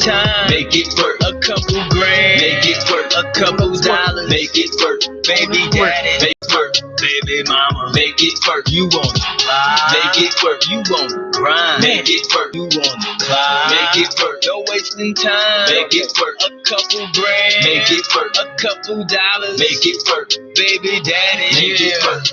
time, make it work. A couple grand, make it work. A couple dollars, make it work. Baby daddy, make it work. Baby mama, make it work. You want to fly, make it work. You want to grind, make it work. You want to fly, make it work. No wasting time, make it work. A couple grand, make it work. A couple dollars, make it work. Baby daddy, make it work.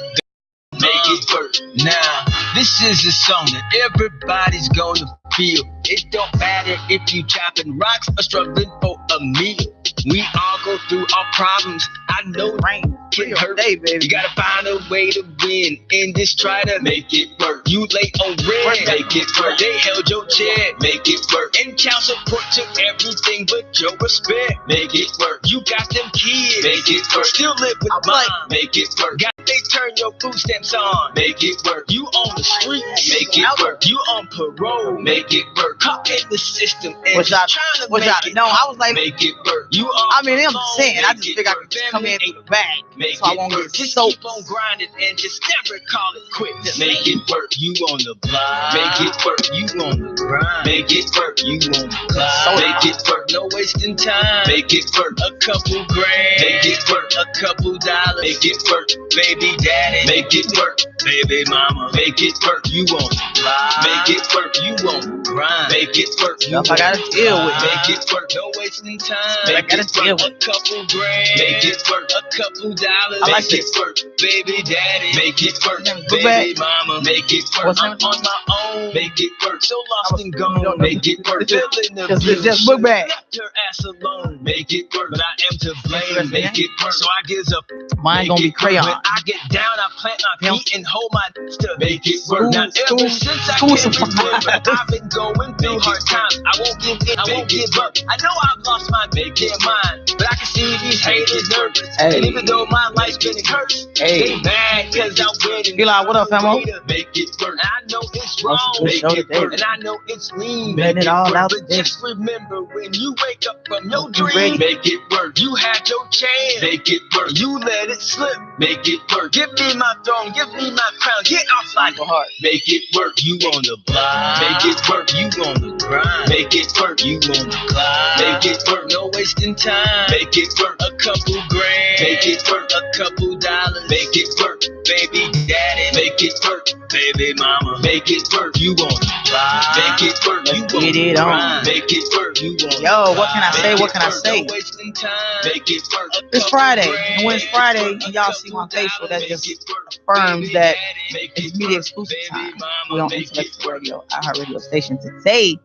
Make it work. Now, this is a song that everybody's gonna feel. It don't matter if you chopping rocks or struggling for a meal. We all go through our problems. I know rain can hurt. Hey, baby. You gotta find a way to win and just try to make it work. You late on rent, make it work. They held your chair, make it work. And child support took everything but your respect, make it work. You got them kids, make it work. Still live with mom, make it work. Got they turn your food stamps on, make it work. You on the street, make it work. You on parole, make it work. Caught in the system and trying to make it no, I was like, make it work. You I mean, I'm saying, I just figured I could just come in through the bag, so I won't get just soaked. keep on grinding and just never call it quits. Make it work. You on the block, make it work. You on the grind, make it work. You on the clock, make it work. No wasting time, make it work. A couple grand, make it work. A couple dollars, make it work. Baby daddy, make it work. Baby mama, make it work. You on the block, make it work. You on the grind, make it work. You I gotta deal with, make it work. No wasting time, I gotta deal with. a couple grand, make it work. A couple dollars, I like make this. it work. Baby daddy, make it work. Go Baby back. mama, make it work. What's I'm that? on my own, make it work. So lost and gone, make it work. Feeling the Just look back. left her ass alone, make it work. But I am to blame, make it work. So I gives up. Mine gonna be crayon. When I get down, I plant my feet and hold my to make it work. Now ever since I School can remember, I've been going through hard times. I won't give in, I won't give up. I know I've lost my damn mind, but I can see these haters nervous. Hey. And even though my life's been cursed, they mad cause I'm winning. Eli, what up, famo? Make it work. And I know it's wrong, What's the make show it today? work. And I know it's lean, Letting make it all work. out But today. just remember, when you wake up from your You ready? dream, make it work. You had your chance, make it work. You let it slip, make it work. Give me my throne, give me my crown. Get off my heart, make it work. You on the block, make it work. You on the grind, make it work. You on the clock, make it work. No wasting time, make it work. A couple grand, make it work. A couple dollars, make it work. Baby daddy, make it work. Baby mama, make it work. You on the block, make it work. You on get the it on. grind, make it work. You on Yo, the what can I say? make What it can I work. say? No wasting time, make it work. A It's couple Friday. grand, And when it's make it Friday work. and A y'all see my couple facial, that dollars, just make it work. affirms Baby that daddy, make it's it media work. exclusive Baby time. mama, We on make it Intellectual work. Radio, our radio station today.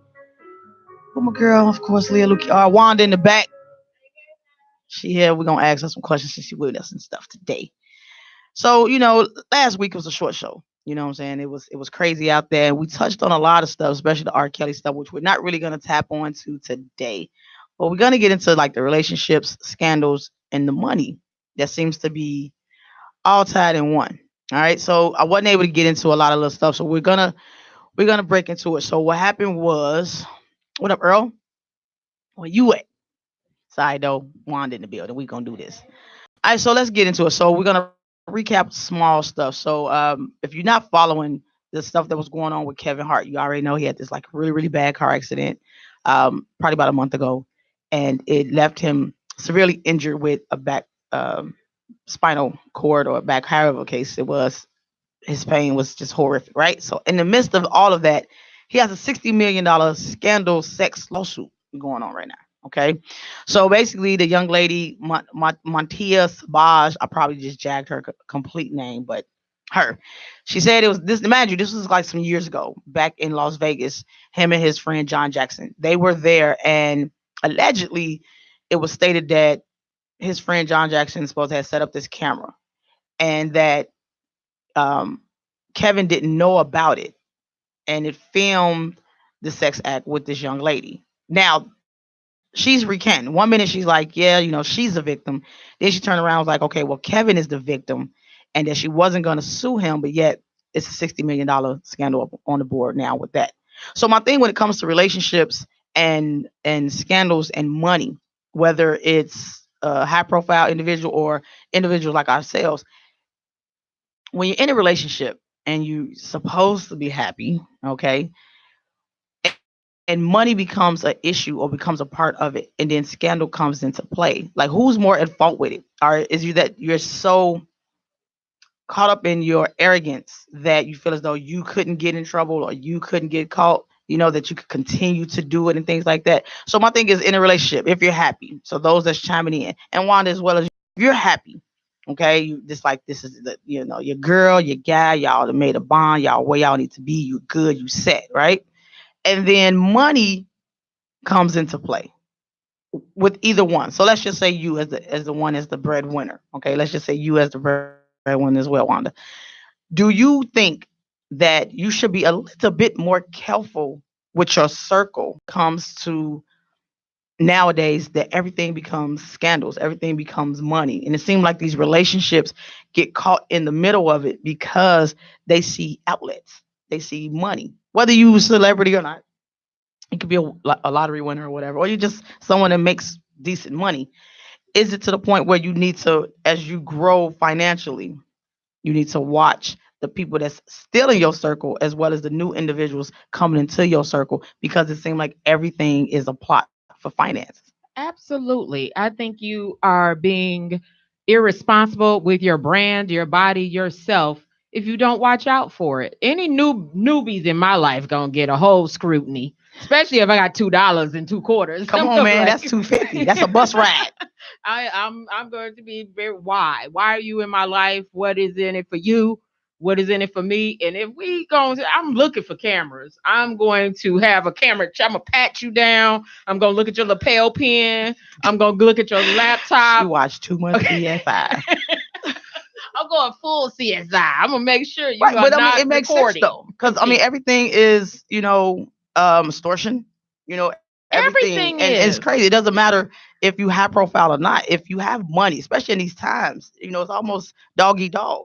With my girl, of course, Leah Luki, Wanda in the back. She here. We're gonna ask her some questions since she with us and stuff today. So, last week was a short show. You know what I'm saying? It was crazy out there. We touched on a lot of stuff, especially the R. Kelly stuff, which we're not really gonna tap on to today. But we're gonna get into like the relationships, scandals, and the money that seems to be all tied in one. All right. So I wasn't able to get into a lot of little stuff. So we're gonna break into it. So what happened was, what up, Earl? Where you at? Sorry though, Wanda in the building. We're gonna do this. All right, so let's get into it. So we're gonna recap small stuff. So if you're not following the stuff that was going on with Kevin Hart, you already know he had this like really, really bad car accident probably about a month ago, and it left him severely injured with a back spinal cord or back, however case it was. His pain was just horrific, right? So in the midst of all of that, he has a $60 million scandal sex lawsuit going on right now. Okay. So basically the young lady, Montia Sabaj, I probably just jagged her complete name, but her, she said it was this, imagine this was like some years ago back in Las Vegas, him and his friend John Jackson, they were there, and allegedly it was stated that his friend John Jackson supposed to have set up this camera, and that Kevin didn't know about it, and it filmed the sex act with this young lady. Now, she's recanting. One minute she's like, yeah, she's the victim. Then she turned around and was like, okay, well, Kevin is the victim, and that she wasn't going to sue him, but yet it's a $60 million scandal up on the board now with that. So my thing when it comes to relationships and scandals and money, whether it's a high profile individual or individuals like ourselves, when you're in a relationship and you're supposed to be happy, okay, and money becomes an issue or becomes a part of it, and then scandal comes into play. Like, who's more at fault with it? Or is you that you're so caught up in your arrogance that you feel as though you couldn't get in trouble or you couldn't get caught, that you could continue to do it and things like that. So my thing is, in a relationship, if you're happy, so those that's chiming in, and Wanda as well, as if you're happy, okay, you just like, this is the, your girl, your guy, y'all have made a bond, y'all where y'all need to be, you good, you set, right? And then money comes into play with either one. So let's just say you as the one as the breadwinner. Okay, let's just say you as the breadwinner as well, Wanda. Do you think that you should be a little bit more careful with your circle comes to nowadays, that everything becomes scandals, everything becomes money, and it seems like these relationships get caught in the middle of it because they see outlets, they see money, whether you a celebrity or not. It could be a lottery winner or whatever, or you're just someone that makes decent money. Is it to the point where you need to, as you grow financially, you need to watch the people that's still in your circle as well as the new individuals coming into your circle, because it seems like everything is a plot for finances. Absolutely. I think you are being irresponsible with your brand, your body, yourself if you don't watch out for it. Any newbies in my life gonna get a whole scrutiny, especially if I got $2 and 2 quarters. Come I'm on, gonna be man, like, that's 250. That's a bus ride. I'm going to be very why? Why are you in my life? What is in it for you? What is in it for me? And if we go, I'm looking for cameras. I'm going to have a camera. I'm gonna pat you down. I'm gonna look at your lapel pin. I'm gonna look at your She laptop. watched too much CSI. I'm going full CSI. I'm gonna make sure you Right, are but I mean, not it makes sense recording. though, because I mean, everything is, extortion. Everything, and Everything it's is. crazy. It doesn't matter if you have profile or not. If you have money, especially in these times, it's almost dog eat dog.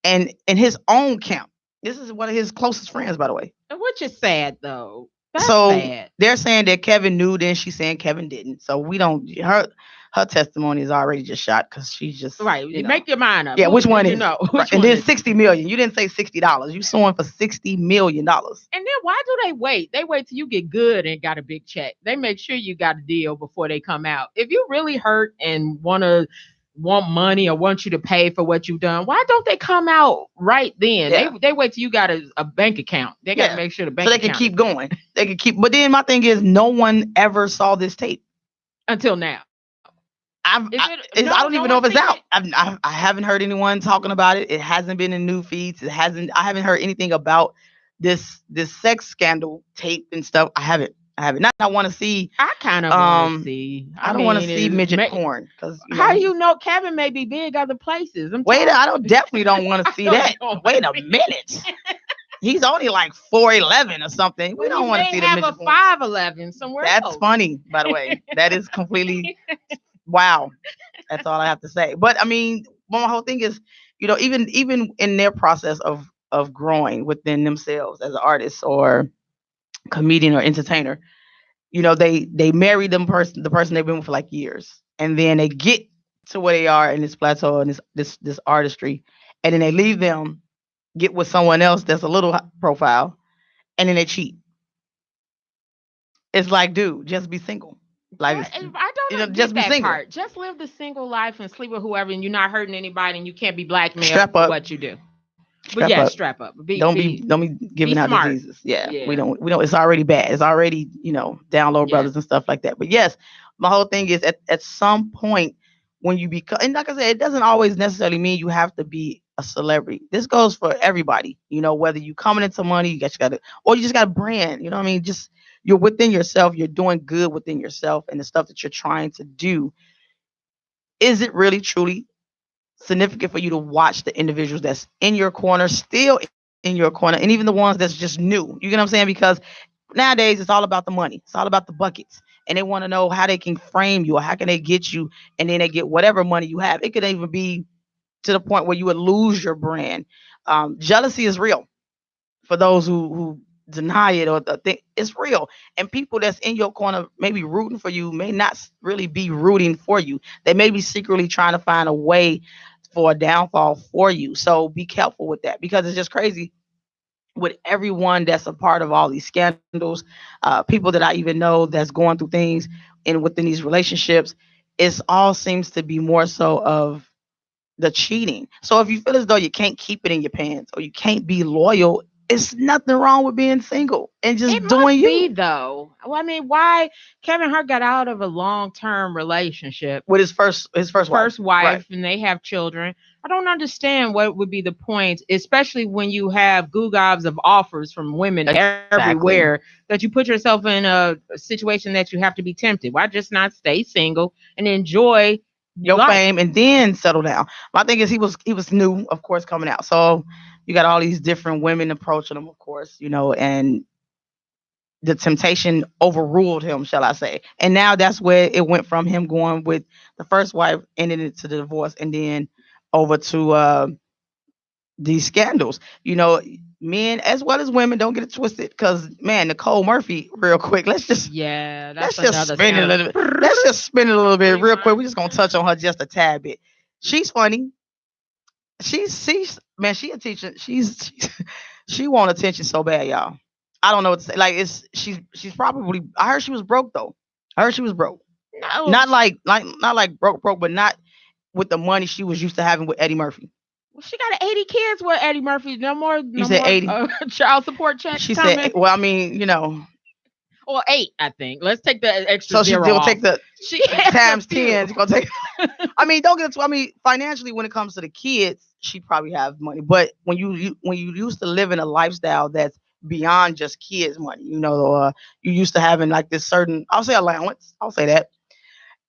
And in his own camp, this is one of his closest friends, by the way. Which is sad though. That's So sad. they're saying that Kevin knew, then she's saying Kevin didn't. So we don't. Her testimony is already just shot because she's just Right. You make your mind up. Yeah, Who which did one you is know? right. Which And one then is? 60 million. You didn't say $60. You suing for $60 million. And then why do they wait? They wait till you get good and got a big check. They make sure you got a deal before they come out. If you really hurt and want money or want you to pay for what you've done, why don't they come out right then? Yeah. They wait till you got a bank account. They got to Yeah. make sure the So bank they can account keep is going. They can keep. But then my thing is, no one ever saw this tape. until now. I don't even know if it's out. I haven't heard anyone talking about it. It hasn't been in new feeds. I haven't heard anything about this sex scandal tape and stuff. I haven't. Not. I want to see. I kind of want to see. I don't want to see midget porn because how you know Kevin may be big other places? I don't definitely don't want to see that. Wait a minute. He's only like 4'11" or something. We don't want to see the midget porn. 5'11" somewhere That's else. funny, by the way. That is completely wow. That's all I have to say. But I mean, my whole thing is, even in their process of growing within themselves as an artist or comedian or entertainer, they marry the person they've been with for like years, and then they get to where they are in this plateau and this artistry, and then they leave them, get with someone else that's a little profile, and then they cheat. It's like, dude, just be single. Like, I don't just get be that single. part. Just live the single life and sleep with whoever, and you're not hurting anybody, and you can't be blackmailed Strap for up. what you do. But Strap yeah, up. strap up. Don't be giving out smart. diseases. Yeah, Yeah. we don't. It's already bad. It's already down low Yes. brothers and stuff like that. But yes, my whole thing is at some point when you become, and like I said, it doesn't always necessarily mean you have to be a celebrity. This goes for everybody. Whether you coming into money, you got to, or you just got a brand. You know what I mean? Just you're within yourself. You're doing good within yourself, and the stuff that you're trying to do. Is it really truly significant for you to watch the individuals that's in your corner, still in your corner, and even the ones that's just new? You get what I'm saying? Because nowadays it's all about the money, it's all about the buckets, and they want to know how they can frame you or how can they get you, and then they get whatever money you have. It could even be to the point where you would lose your brand. Jealousy is real for those who deny it or think it's real. And people that's in your corner maybe rooting for you may not really be rooting for you. They may be secretly trying to find a way for a downfall for you. So be careful with that, because it's just crazy. with everyone that's a part of all these scandals, people that I even know that's going through things in within these relationships, it's all seems to be more so of the cheating. So if you feel as though you can't keep it in your pants or you can't be loyal, it's nothing wrong with being single and It just doing must be you though. Well, I mean, why Kevin Hart got out of a long-term relationship, with his first wife. first Right. wife, and they have children. I don't understand what would be the point, especially when you have gobs of offers from women Exactly. everywhere, that you put yourself in a situation that you have to be tempted. Why just not stay single and enjoy Your life? fame and then settle down. My thing is he was new, of course, coming out. So you got all these different women approaching him, of course, and the temptation overruled him, shall I say. And now that's where it went from him going with the first wife, ended it to the divorce, and then over to these scandals. Men as well as women, don't get it twisted. Because man, Nicole Murphy, real quick, Yeah, that's let's just another spin it a scandal. little bit. Let's just spin it a little bit real quick. We're Rewind. just gonna touch on her just a tad bit. She's funny. She's man, she a teacher. She want attention so bad, y'all. I don't know what to say. Like she's probably. I heard she was broke though. I heard she was broke. No, Not like broke, but not with the money she was used to having with Eddie Murphy. well, she got 80 kids with Eddie Murphy. No more, You no said more 80. child support checks She said, coming. well, I mean, Or 8, I think. Let's take the extra so she zero will off. take the She has a times few. 10. She's gonna take. I mean, don't get it. I mean, financially, when it comes to the kids, she probably have money. But when you used to live in a lifestyle that's beyond just kids' money, or you used to having like this certain, I'll say allowance. I'll say that.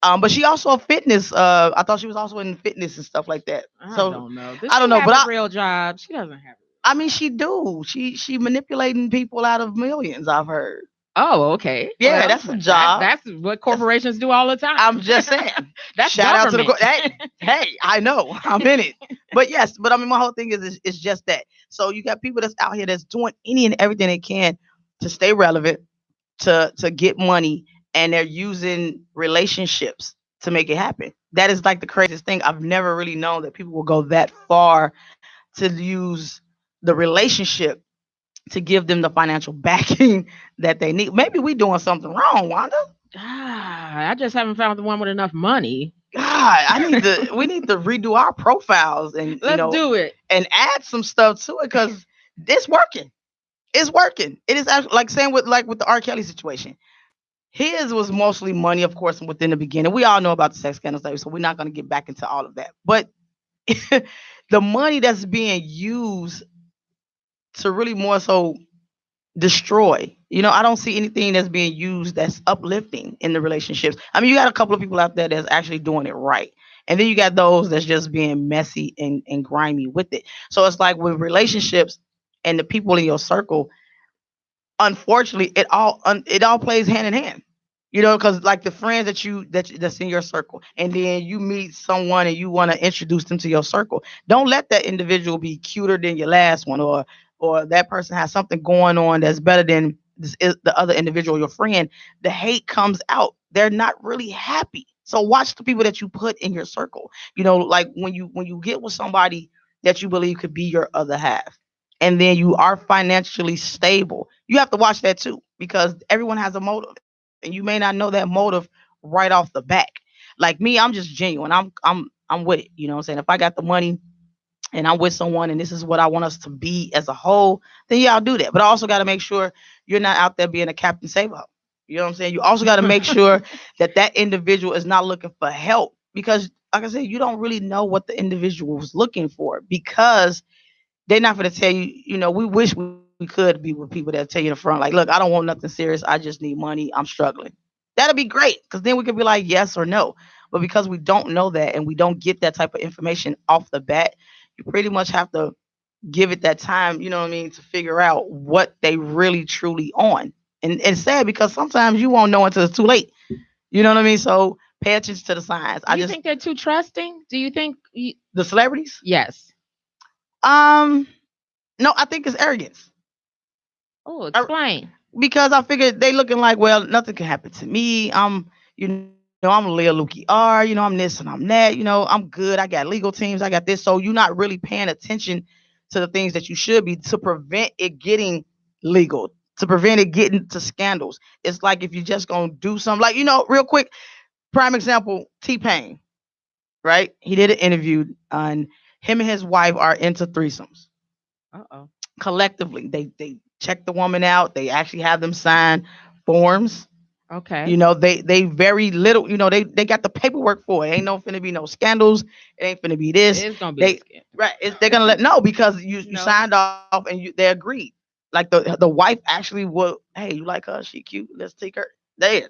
But she also a fitness. I thought she was also in fitness and stuff like that. I So don't know. Does I don't she know, have but a I. real job? She doesn't have a I mean, she do. She manipulating people out of millions. I've heard. Oh, okay. Yeah, Well, that's a job. that's what That's, corporations do all the I'm time. just saying. That's Shout out to the government. hey, I know I'm in it, but yes, but I mean, my whole thing is it's just that. So you got people that's out here that's doing any and everything they can to stay relevant, to get money, and they're using relationships to make it happen. That is like the craziest thing. I've never really known that people will go that far to use the relationship to give them the financial backing that they need. Maybe we doing something wrong, Wanda. I just haven't found the one with enough money. God, we need to redo our profiles and Let's do it. and add some stuff to it because it's working. It's working. It is actually like saying with the R. Kelly situation. His was mostly money, of course, within the beginning. We all know about the sex scandals, so we're not going to get back into all of that. But the money that's being used to really more so destroy. I don't see anything that's being used that's uplifting in the relationships. I mean, you got a couple of people out there that's actually doing it right. And then you got those that's just being messy and grimy with it. So it's like with relationships and the people in your circle, unfortunately, it all plays hand in hand. Because like the friends that's in your circle, and then you meet someone and you want to introduce them to your circle. Don't let that individual be cuter than your last one, or that person has something going on that's better than the other individual, your friend. The hate comes out. They're not really happy. So watch the people that you put in your circle. Like when you get with somebody that you believe could be your other half, and then you are financially stable, you have to watch that too, because everyone has a motive, and you may not know that motive right off the back. Like me, I'm just genuine. I'm with it. You know what I'm saying? If I got the money and I'm with someone and this is what I want us to be as a whole, then yeah, I'll do that. But I also got to make sure you're not out there being a Captain Save. You know what I'm saying? You also got to make sure that that individual is not looking for help, because, like I said, you don't really know what the individual was looking for, because they're not going to tell you. We wish we could be with people that tell you in the front, like, look, I don't want nothing serious. I just need money. I'm struggling. That'd be great, because then we could be like yes or no. But because we don't know that and we don't get that type of information off the bat, you pretty much have to give it that time, you know what I mean, to figure out what they really truly on. And it's sad because sometimes you won't know until it's too late. You know what I mean? So pay attention to the signs. Do you think they're too trusting? Do you think? The celebrities? Yes. Um, no, I think it's arrogance. Oh, I- explain. because I figured they looking like, well, nothing can happen to me. I'm Lil Luki R. I'm this and I'm that. I'm good. I got legal teams. I got this. So you're not really paying attention to the things that you should be to prevent it getting legal, to prevent it getting to scandals. It's like if you just gonna do something, like real quick, prime example, T-Pain, right? He did an interview on him and his wife are into threesomes. Uh-oh. Collectively, they check the woman out. They actually have them sign forms. Okay. They very little, they got the paperwork for it. Ain't no finna be no scandals. It ain't finna be this. It's gonna be a They scandal. right. They're gonna let no, because you No. signed off and they agreed. Like the wife actually will. Hey, you like her? She cute. Let's take her. They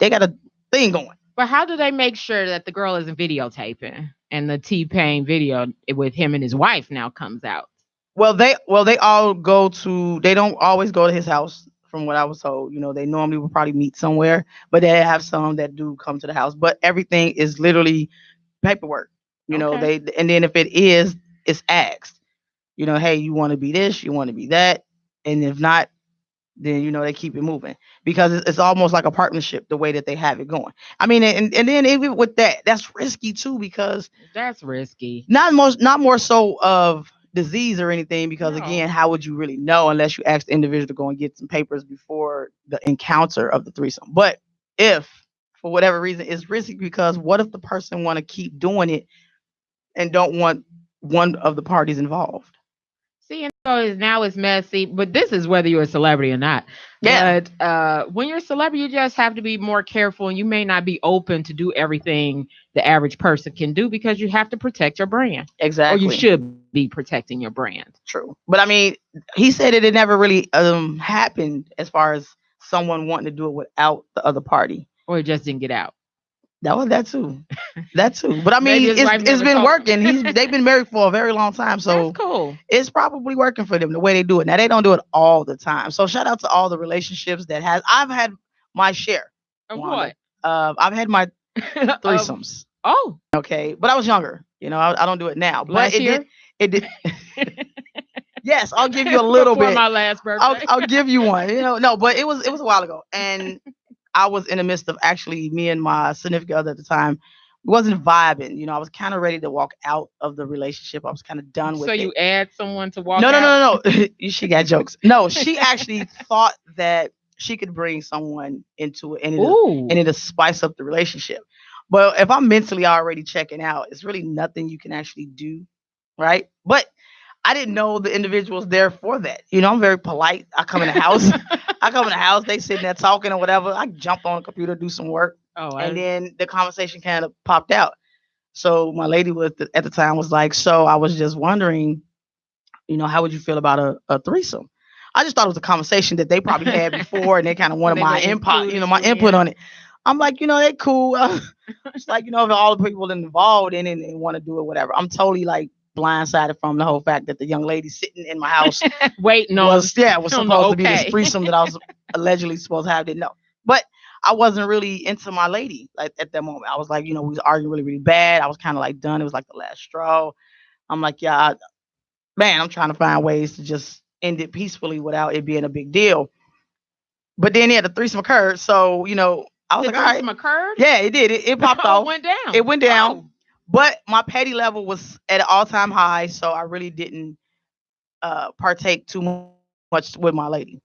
got a thing going. But how do they make sure that the girl isn't videotaping and the T-Pain video with him and his wife now comes out? Well they all go to. They don't always go to his house. From what I was told, they normally will probably meet somewhere, but they have some that do come to the house. But everything is literally paperwork. Okay. They and then if it is, it's asked. Hey, you want to be this, you want to be that, and if not, then they keep it moving because it's almost like a partnership the way that they have it going. I mean, and then even with that, that's risky too because That's risky. not more so of disease or anything because No. again, how would you really know unless you ask the individual to go and get some papers before the encounter of the threesome? But if for whatever reason it's risky because what if the person want to keep doing it and don't want one of the parties involved? See, and so now it's messy, but this is whether you're a celebrity or not. Yeah. But when you're a celebrity, you just have to be more careful, and you may not be open to do everything the average person can do because you have to protect your brand, or you Exactly. should be protecting your brand. True. But I mean, he said it never really happened as far as someone wanting to do it without the other party. Or it just didn't get out. That too. That too. But I Maybe mean, his wife it's never been told working. him. They've been married for a very long time, That's so cool. it's probably working for them the way they do it. Now they don't do it all the time. So shout out to all the relationships that has. I've had my share, Of Wanda. what? I've had my Of, threesomes. oh, Okay, but I was younger. I don't do it now. But last it year? did. It did. Yes, I'll give you a little Before bit. my last birthday. I'll give you one. No, but it was a while ago, and I was in the midst of actually me and my significant other at the time wasn't vibing. I was kind of ready to walk out of the relationship. I was kind of done So with it. you add someone to walk No, no, out? no, no, no. She got jokes. No, she actually thought that she could bring someone into it Ooh. and it'll spice up the relationship. But if I'm mentally already checking out, it's really nothing you can actually do, right? But I didn't know the individuals there for that. I'm very polite. I come in the house. I come in the house. They sitting there talking or whatever. I jump on the computer, do some work, Oh, and then the conversation kind of popped out. So my lady at the time was like, "So I was just wondering, how would you feel about a threesome?" I just thought it was a conversation that they probably had before, and they kind of wanted They my were input, including my you input in. on it. I'm like, they cool. It's like, if all the people involved in it and want to do it, whatever. I'm totally like blindsided from the whole fact that the young lady sitting in my house Waiting was on the supposed to be this okay. threesome that I was allegedly supposed to have. Didn't know, but I wasn't really into my lady like at that moment. I was like, we was arguing really, really bad. I was kind of like done. It was like the last straw. I'm like, yeah, man, I'm trying to find ways to just end it peacefully without it being a big deal. But then yeah, the threesome occurred. So, I was The like, all right. threesome occurred? Yeah, it did. It popped Oh, it off. went down. It went down. Oh. But my petty level was at an all-time high, so I really didn't partake too much with my lady.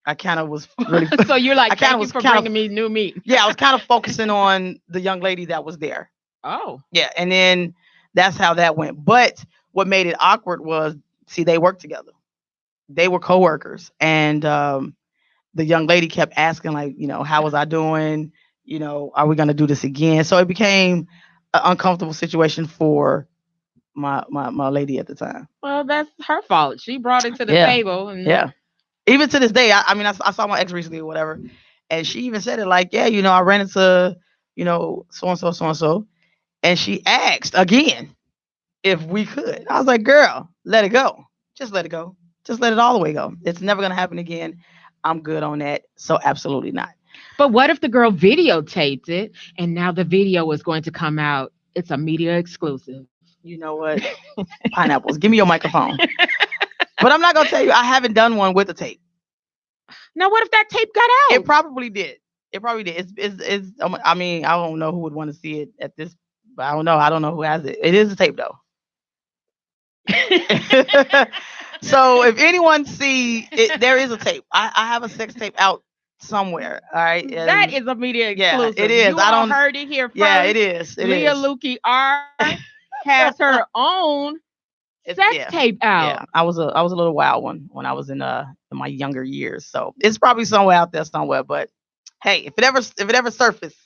I kind of was really So you're like, I kind of thank you was for kind bringing of me new meat. yeah, I was kind of focusing on the young lady that was there. Oh. Yeah, and then that's how that went. But what made it awkward was, see, they worked together. They were coworkers, and the young lady kept asking, like, how was I doing? Are we gonna do this again? So it became an uncomfortable situation for my lady at the time. Well, that's her fault. She brought it to the Yeah, table, and yeah. Even to this day, I mean, I saw my ex recently or whatever, and she even said it like, yeah, I ran into, so and so, and she asked again if we could. I was like, girl, let it go. Just let it go. Just let it all the way go. It's never gonna happen again. I'm good on that. So absolutely not. but what if the girl videotaped it and now the video is going to come out? It's a media exclusive. You know what? Pineapples. Give me your microphone. But I'm not gonna tell you, I haven't done one with a tape. Now, what if that tape got It out? probably did. It probably did. I mean, I don't know who would want to see it at this, but I don't know. I don't know who has it. It is a tape though. So if anyone see it, there is a tape. I have a sex tape out somewhere. All right. That is a media Yeah, it exclusive. is. You I all don't. heard it here Yeah, it first. is. It Leah is. Lukey R has her own sex Yeah. tape out. Yeah. I was a little wild one when I was in my younger years. So it's probably somewhere out there somewhere. But hey, if it ever surfaced,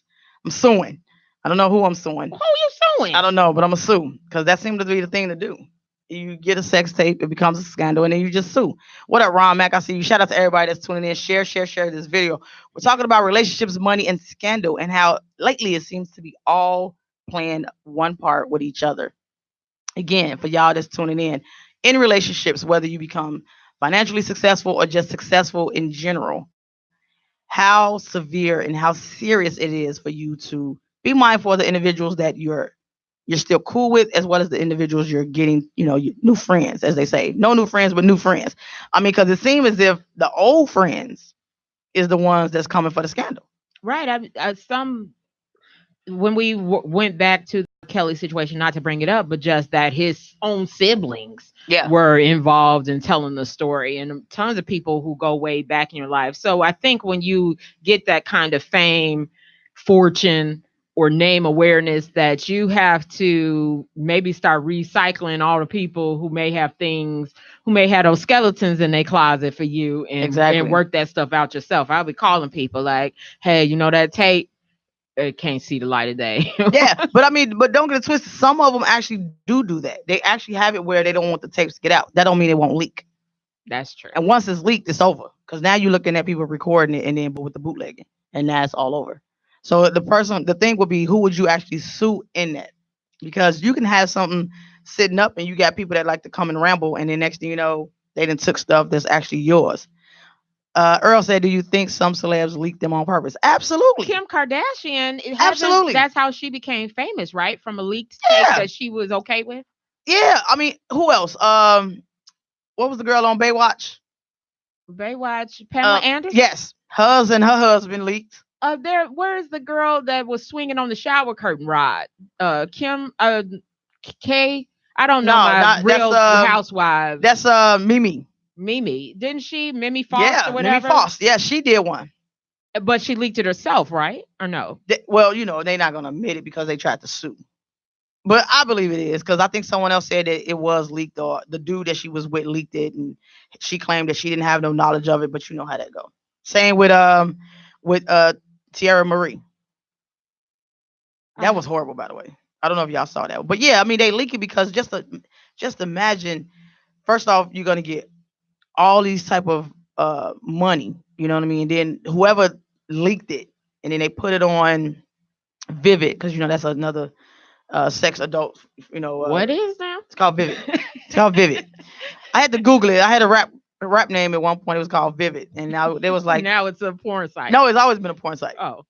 I'm suing. I don't know who I'm suing. Who you suing? I don't know, but I'm gonna sue because that seems to be the thing to do. You get a sex tape, it becomes a scandal, and then you just sue. What up, Ron Mac? I see you. Shout out to everybody that's tuning in. Share this video. We're talking about relationships, money, and scandal, and how lately it seems to be all playing one part with each other. Again, for y'all that's tuning in relationships, whether you become financially successful or just successful in general, how severe and how serious it is for you to be mindful of the individuals that you're still cool with, as well as the individuals you're getting, new friends, as they say. No new friends, but new friends. I mean, because it seems as if the old friends is the ones that's coming for the scandal. Right. Some when we went back to the Kelly situation, not to bring it up, but just that his own siblings Yeah. were involved in telling the story, and tons of people who go way back in your life. So I think when you get that kind of fame, fortune, or name awareness, that you have to maybe start recycling all the people who may have things, who may have those skeletons in their closet for you, and Exactly. work that stuff out yourself. I'll be calling people like, hey, you know that tape? It can't see the light of day. Yeah, but I mean, but don't get it twisted. Some of them actually do that. They actually have it where they don't want the tapes to get out. That don't mean it won't leak. That's true. And once it's leaked, it's over. Because now you're looking at people recording it, and then but with the bootlegging, and now it's all over. So the thing would be, who would you actually sue in that? Because you can have something sitting up, and you got people that like to come and ramble, and then next thing you know, they done took stuff that's actually yours. Earl said, "Do you think some celebs leak them on purpose?" Absolutely. Kim Kardashian, Absolutely. that's how she became famous, right? From a leaked tape Yeah. that she was okay with. Yeah. I mean, who else? What was the girl on Baywatch? Baywatch, Pamela Anderson. Yes, hers and her husband leaked. Where's the girl that was swinging on the shower curtain rod? Kim, K. I don't know No, my not real that's housewives. that's Mimi. Mimi, didn't she? Mimi Foster, Yeah, Mimi whatever. Foster. Yeah, she did one. But she leaked it herself, right? Or no? Well, they're not gonna admit it because they tried to sue. But I believe it is because I think someone else said that it was leaked, or the dude that she was with leaked it, and she claimed that she didn't have no knowledge of it. But you know how that go. Same with Tierra Marie. That was horrible, by the way. I don't know if y'all saw that, but yeah, I mean they leak it because just imagine. First off, you're gonna get all these type of money, you know what I mean? And then whoever leaked it, and then they put it on Vivid, because that's another sex adult, What is now? it's called Vivid. It's called Vivid. I had to Google it. I had a rap name at one point. It was called Vivid, and now there was like, Now it's a porn site. no, it's always been a porn site. Oh.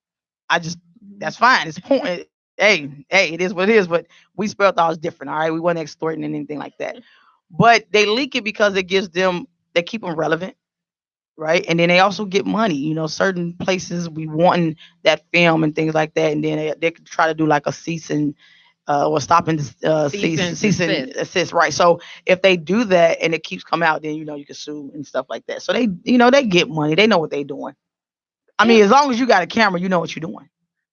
That's fine. It's porn. Hey, it is what it is. But we spelled ours different. All right, we wasn't extorting anything like that. But they leak it because it gives them, they keep them relevant, right? And then they also get money. Certain places we wanting that film and things like that, and then they could try to do like a cease and or stop and cease and assist, right? So if they do that and it keeps coming out, then you can sue and stuff like that. So they get money. They know what they're doing. I mean, as long as you got a camera, you know what you're doing.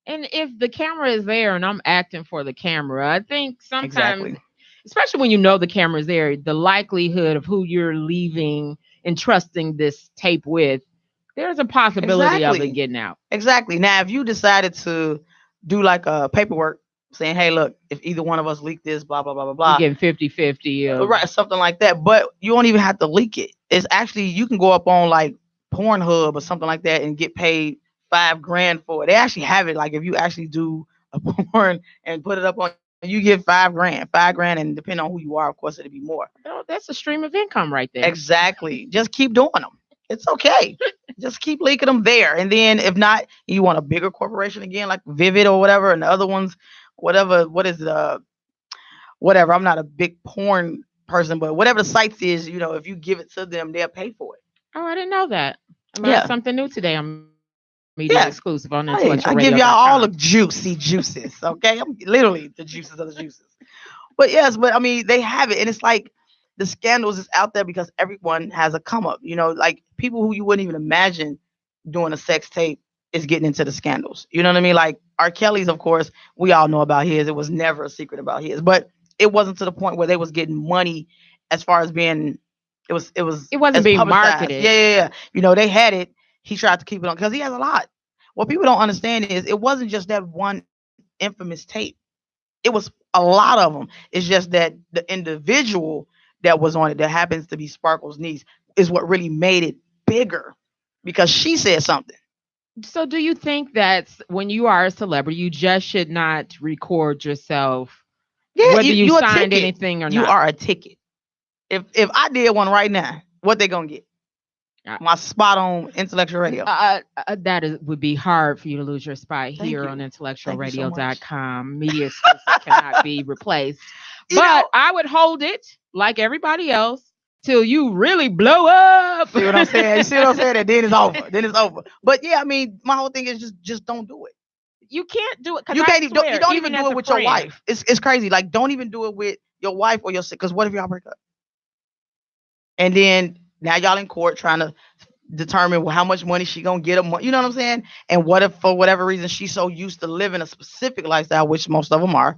And if the camera is there and I'm acting for the camera, I think sometimes, Exactly. especially when you know the camera is there, the likelihood of who you're leaving and trusting this tape with, there's a possibility of it getting out. Exactly. Now, if you decided to do like a paperwork saying, hey, look, if either one of us leak this, blah, blah, blah, blah, blah. You're getting 50-50. Right, something like that. But you won't even have to leak it. It's actually, you can go up on like Pornhub or something like that and get paid $5,000 for it. They actually have it. Like if you actually do a porn and put it up on, you get $5,000, and depending on who you are, of course, it'll be more. Oh, that's a stream of income right there. Exactly. Just keep doing them. It's okay. Just keep leaking them there. And then if not, you want a bigger corporation again, like Vivid or whatever, and the other ones, whatever, whatever. I'm not a big porn person, but whatever the sites is, if you give it to them, they'll pay for it. Oh, I didn't know that. I learned something new today. I'm media exclusive on IntellectualRadio.com. I give y'all all the juices, okay? I'm literally the juices of the juices. But yes, I mean, they have it, and it's like the scandals is out there because everyone has a come up. Like people who you wouldn't even imagine doing a sex tape is getting into the scandals. You know what I mean? Like R. Kelly's, of course, we all know about his. It was never a secret about his, but it wasn't to the point where they was getting money as far as being. It was It wasn't as being publicized. marketed. Yeah. They had it. He tried to keep it on because he has a lot. What people don't understand is it wasn't just that one infamous tape. It was a lot of them. It's just that the individual that was on it, that happens to be Sparkle's niece, is what really made it bigger because she said something. So, do you think that when you are a celebrity, you just should not record yourself, Yeah, whether you you a signed ticket. anything or You not? are a ticket. If I did one right now, what they gonna get? Uh, My spot on intellectual radio. would be hard for you to lose your spot Thank here you. on Thank you so much. intellectualradio.com. Media exclusive cannot be replaced. You But know, I would hold it like everybody else till you really blow up. see what I'm saying? You see what I'm saying? And then it's over. Then it's over. But yeah, I mean, my whole thing is just don't do it. You can't do it because You I can't even swear, you don't even as do it a with your friend, wife. It's crazy. Like don't even do it with your wife or your because what if y'all break up? And then now y'all in court trying to determine how much money she gonna get a month. You know what I'm saying? And what if for whatever reason she's so used to living a specific lifestyle, which most of them are,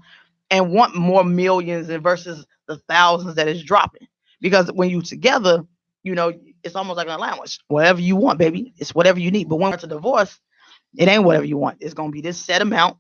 and want more millions and versus the thousands that is dropping. Because when you together, it's almost like an allowance. Whatever you want, baby, it's whatever you need. But when it's a divorce, it ain't whatever you want. It's gonna be this set amount,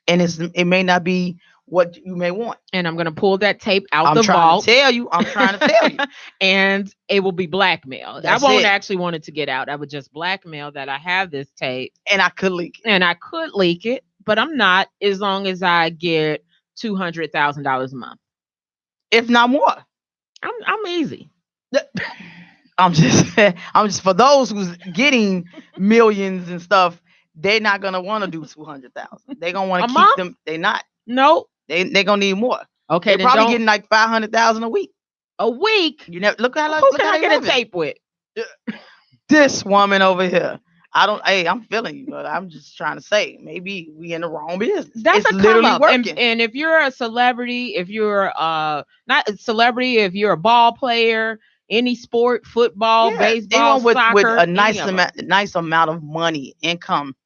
and it may not be what you may want. and I'm gonna pull that tape out I'm the trying vault. to tell you. I'm trying to tell you. And it will be blackmail. That's I won't it. actually want it to get out. I would just blackmail that I have this tape And I could leak it. and I could leak it, but I'm not, as long as I get $200,000 a month. If not more. I'm easy. I'm just for those who's getting millions and stuff, they're not gonna want to do 200,000. They're gonna want A to keep month? them. They not. Nope. They gonna need more. Okay, They're then probably don't. getting like 500,000 a week. A week. You never look how Who look can how I they get a living. tape with? This woman over here. I don't. Hey, I'm feeling you, but I'm just trying to say maybe we in the wrong business. That's It's a come literally up. working. And if you're a celebrity, if you're not a celebrity, if you're a ball player, any sport, football, Yeah, baseball, anyone with soccer, a nice any of them. nice amount of money income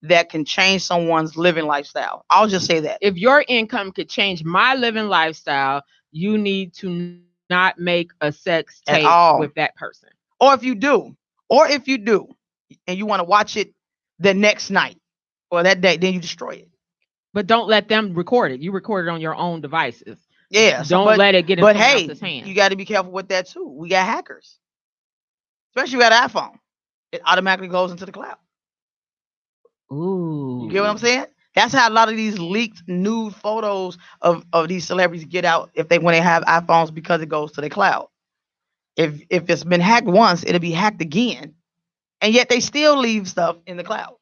that can change someone's living lifestyle. I'll just say that. If your income could change my living lifestyle, you need to not make a sex At tape all. with that person. Or if you do, and you want to watch it the next night or that day, then you destroy it. But don't let them record it. You record it on your own devices. Yeah. Don't let it get in But someone hey, else's hands. you got to be careful with that too. We got hackers, especially with an iPhone. It automatically goes into the cloud. Ooh. You get what I'm saying? That's how a lot of these leaked nude photos of these celebrities get out when they have iPhones because it goes to the cloud. If it's been hacked once, it'll be hacked again. And yet they still leave stuff in the cloud.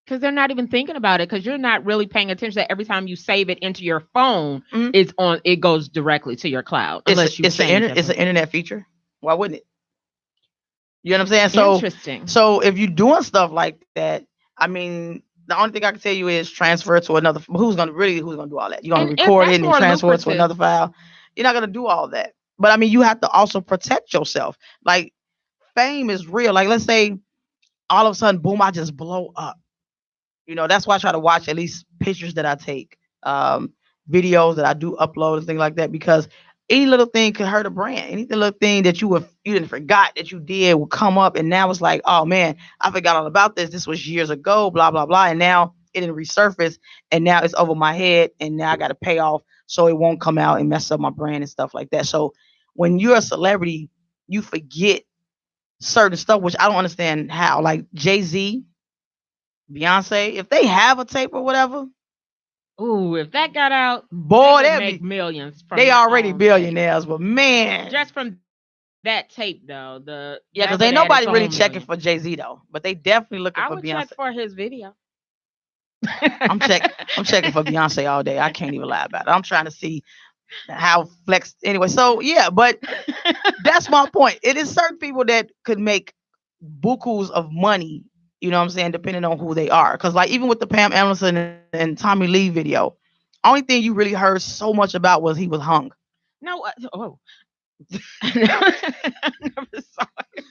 Because they're not even thinking about it, because you're not really paying attention that every time you save it into your phone, it goes directly to your cloud. Unless it's an internet feature. Why wouldn't it? You know what I'm saying? So interesting. So if you're doing stuff like that, I mean, the only thing I can tell you is transfer it to another. Who's gonna do all that? You're gonna record it and transfer it to another file. You're not gonna do all that. But I mean, you have to also protect yourself. Like fame is real. Like let's say all of a sudden, boom, I just blow up. That's why I try to watch at least pictures that I take, videos that I do upload and things like that, because any little thing could hurt a brand. Any little thing that you didn't forgot that you did will come up, and now it's like, oh man, I forgot all about this. This was years ago, blah blah blah, and now it didn't resurface, and now it's over my head, and now I got to pay off so it won't come out and mess up my brand and stuff like that. So when you're a celebrity, you forget certain stuff, which I don't understand how. Like Jay-Z, Beyonce, if they have a tape or whatever, ooh, if that got out, boy, they make millions. They already billionaires, but man, just from that tape though, because ain't nobody really checking for Jay-Z though, but they definitely looking for Beyonce. I would check for his video. I'm checking for Beyonce all day. I can't even lie about it. I'm trying to see how flex anyway. So yeah, but that's my point. It is certain people that could make bukus of money. You know what I'm saying? Depending on who they are. Because like even with the Pam Anderson and Tommy Lee video, only thing you really heard so much about was he was hung. No, I never saw it.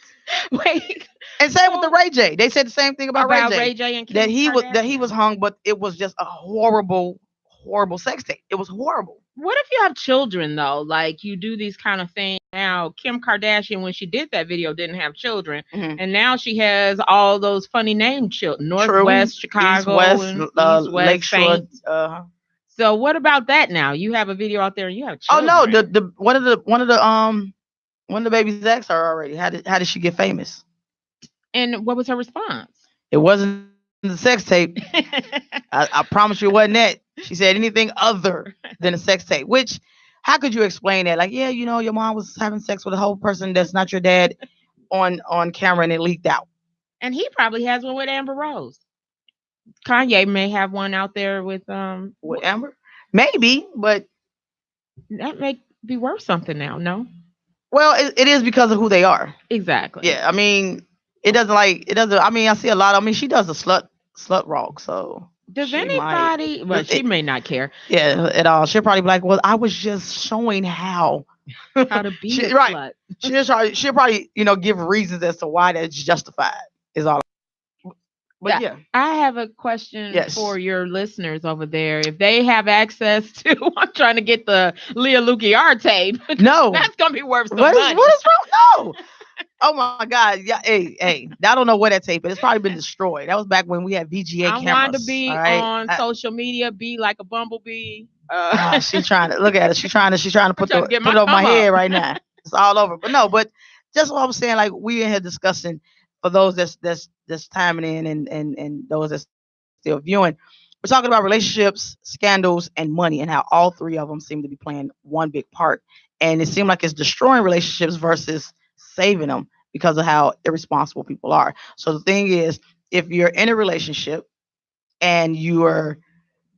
Wait, And same with the so Ray J. They said the same thing about Ray about J. Ray J and That Kim he was Kardashian. hung, but it was just a horrible, horrible sex tape. It was horrible. What if you have children though? Like you do these kind of things now. Kim Kardashian, when she did that video, didn't have children, Mhm. and now she has all those funny named children: True. Northwest East, Chicago West, and East West Lakeshore. Saints. So what about that now? You have a video out there and you have Oh no, children. the one of the babies ex her already. How did she get famous? And what was her response? It wasn't the sex tape. I promise you it wasn't that. She said anything other than a sex tape. Which, how could you explain that? Like, yeah, your mom was having sex with a whole person that's not your dad on camera and it leaked out. And he probably has one with Amber Rose. Kanye may have one out there with With Amber? Maybe, but that may be worth something now. No, well, it is because of who they are. exactly. Yeah, I mean, it doesn't. I mean, I see a lot. I mean, she does a slut walk, so Does she might. anybody? Well, she may not care Yeah, at all. She'll probably be like, "Well, I was just showing how." how to be She, a right. slut. She'll probably give reasons as to why that's justified. Is all. But yeah, I have a question yes. for your listeners over there. If they have access to, I'm trying to get the Leah Lukiar tape. No, That's gonna be worth some what money. is wrong? No. Oh my God. Yeah. Hey. I don't know where that tape is. It's probably been destroyed. That was back when we had VGA I cameras. want to be all right? on social media, be like a bumblebee. She's trying to look at it. She's trying to put trying to get put my it over my thumb head up. right now. It's all over. But no, but just what I'm saying, like we in here discussing for those that's timing in and those that's still viewing. We're talking about relationships, scandals, and money, and how all three of them seem to be playing one big part. And it seemed like it's destroying relationships versus saving them because of how irresponsible people are. So the thing is, if you're in a relationship and you're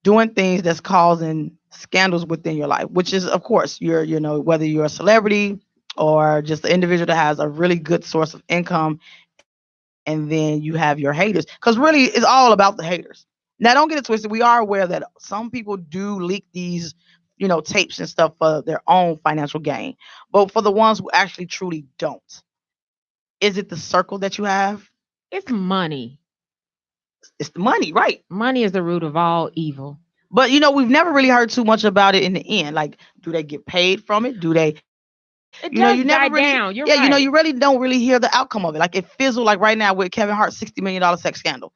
doing things that's causing scandals within your life, which is, of course, whether you're a celebrity or just an individual that has a really good source of income, and then you have your haters, because really it's all about the haters. Now, don't get it twisted. We are aware that some people do leak these, tapes and stuff for their own financial gain. But for the ones who actually truly don't, is it the circle that you have? It's money. It's the money, right? Money is the root of all evil. But we've never really heard too much about it in the end. Like, do they get paid from it? Do they? It You does never die really. down. You're Yeah, right. you really don't really hear the outcome of it. Like it fizzled. Like right now with Kevin Hart's $60 million sex scandal.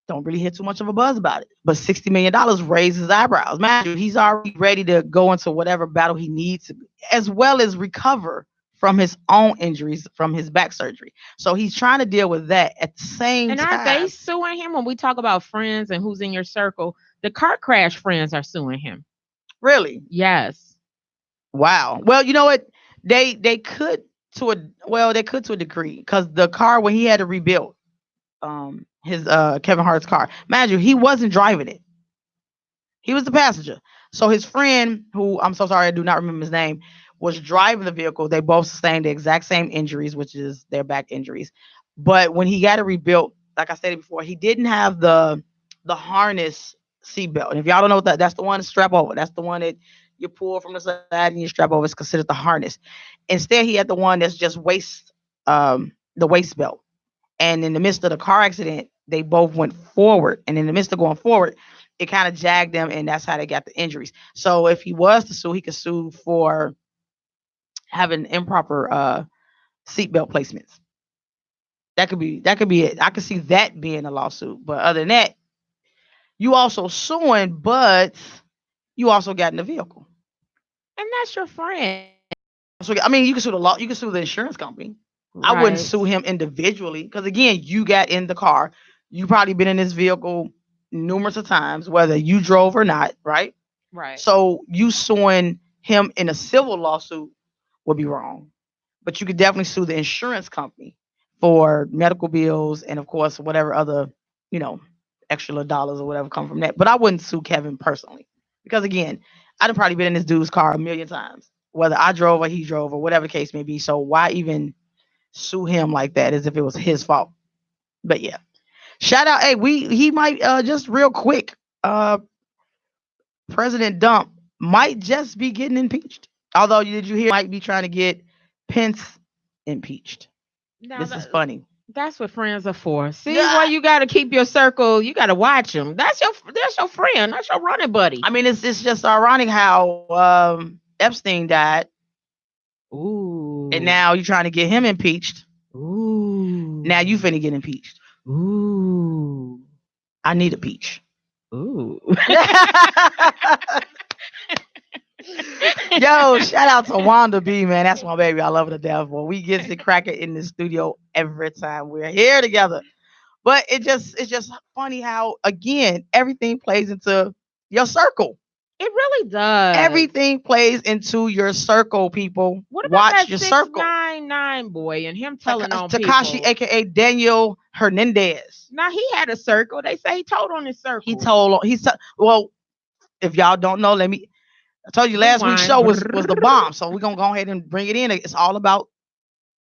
Don't really hear too much of a buzz about it. But $60 million raises eyebrows. Mind you, he's already ready to go into whatever battle he needs to, as well as recover from his own injuries from his back surgery. So he's trying to deal with that at the same And aren't they time. suing him when we talk about friends and who's in your circle? The car crash friends are suing him. Really? Yes. Wow. Well, you know what? They could they could to a degree because the car when he had to rebuild his Kevin Hart's car, mind you, he wasn't driving it. He was the passenger. So his friend, who I'm so sorry I do not remember his name, was driving the vehicle. They both sustained the exact same injuries, which is their back injuries. But when he got it rebuilt, like I said before, he didn't have the harness seatbelt. And if y'all don't know what that's the one to strap over. That's the one that you pull from the side and you strap over. It's considered the harness. Instead, he had the one that's just the waist belt. And in the midst of the car accident, they both went forward. And in the midst of going forward, it kind of jagged them, and that's how they got the injuries. So if he was to sue, he could sue for having improper seatbelt placements. That could be it. I could see that being a lawsuit. But other than that, you also suing, but you also got in the vehicle. And that's your friend. So I mean, you can sue the law. You can sue the insurance company. I wouldn't Right. sue him individually because again, you got in the car. You probably been in this vehicle numerous of times, whether you drove or not, right? Right. So you suing him in a civil lawsuit would be wrong. But you could definitely sue the insurance company for medical bills and of course whatever other, you know, extra little dollars or whatever come from that. But I wouldn't sue Kevin personally. Because again, I'd probably been in this dude's car a million times, whether I drove or he drove or whatever the case may be. So why even sue him like that as if it was his fault? But yeah. Shout out, hey, he might just real quick, President Dump might just be getting impeached. Although, did you hear might be trying to get Pence impeached? Now This is funny. that's what friends are for. See why Yeah. you got to keep your circle. You got to watch them. That's your friend. That's your running buddy. I mean, it's just ironic how Epstein died, and Ooh. now you're trying to get him impeached. Ooh. Now you finna get impeached. Ooh. I need a peach. Ooh. Yo, shout out to Wanda B, man. That's my baby. I love her to death. Boy, we get to crack it in the studio every time we're here together. But it's just funny how again everything plays into your circle. It really does. Everything plays into your circle, people. What about Watch that your six circle. nine nine boy and him telling on Takashi, people? aka Daniel Hernandez. Now he had a circle. They say he told on his circle. Well, if y'all don't know, I told you last week's Rewind. show was the bomb. So we're gonna go ahead and bring it in. It's all about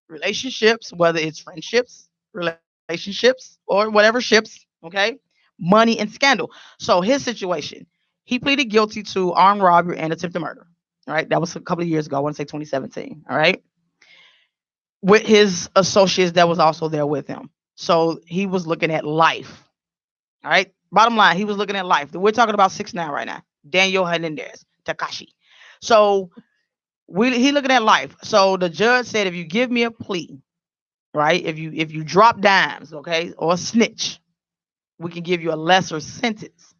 relationships, whether it's friendships, relationships, or whatever ships, okay? Money and scandal. So his situation, he pleaded guilty to armed robbery and attempted murder. All right. That was a couple of years ago. I want to say 2017. All right. With his associates that was also there with him. So he was looking at life. All right. Bottom line, he was looking at life. We're talking about 6ix9ine right now. Daniel Hernandez, Takashi. So he looking at life. So the judge said, if you give me a plea, right? If you drop dimes, okay, or a snitch, we can give you a lesser sentence.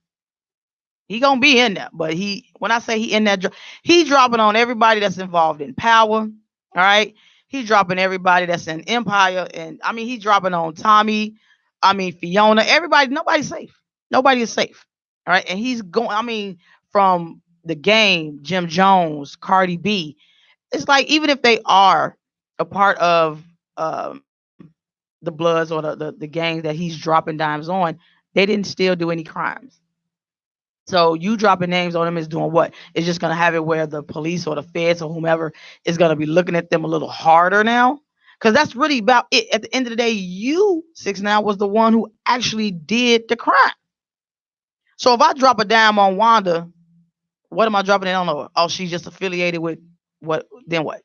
He gonna be in there, but when I say he in that, he dropping on everybody that's involved in power. All right, he dropping everybody that's in Empire, and I mean he dropping on Tommy. I mean Fiona. Everybody, nobody's safe. Nobody is safe. All right, and he's going. I mean, from the game, Jim Jones, Cardi B. It's like even if they are a part of the Bloods or the gangs that he's dropping dimes on, they didn't still do any crimes. So you dropping names on them is doing what? It's just gonna have it where the police or the feds or whomever is gonna be looking at them a little harder now. Cause that's really about it. At the end of the day, you 6ix9ine was the one who actually did the crime. So if I drop a dime on Wanda, what am I dropping it on her? Oh, she's just affiliated with what? Then what?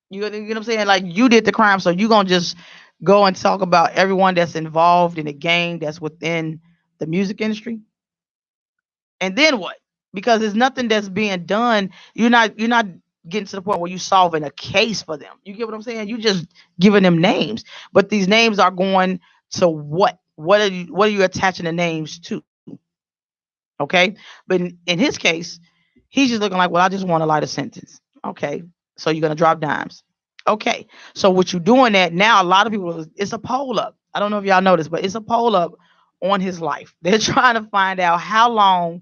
You know what I'm saying? Like you did the crime, so you gonna just go and talk about everyone that's involved in a gang that's within the music industry, and then what? Because there's nothing that's being done. You're not getting to the point where you solving a case for them. You get what I'm saying? You just giving them names, but these names are going to what? What are you attaching the names to? Okay, but in his case, he's just looking like, well, I just want a lighter sentence. Okay, so you're gonna drop dimes. Okay, so what you doing that now? A lot of people, it's a poll up. I don't know if y'all noticed, but it's a poll up on his life. They're trying to find out how long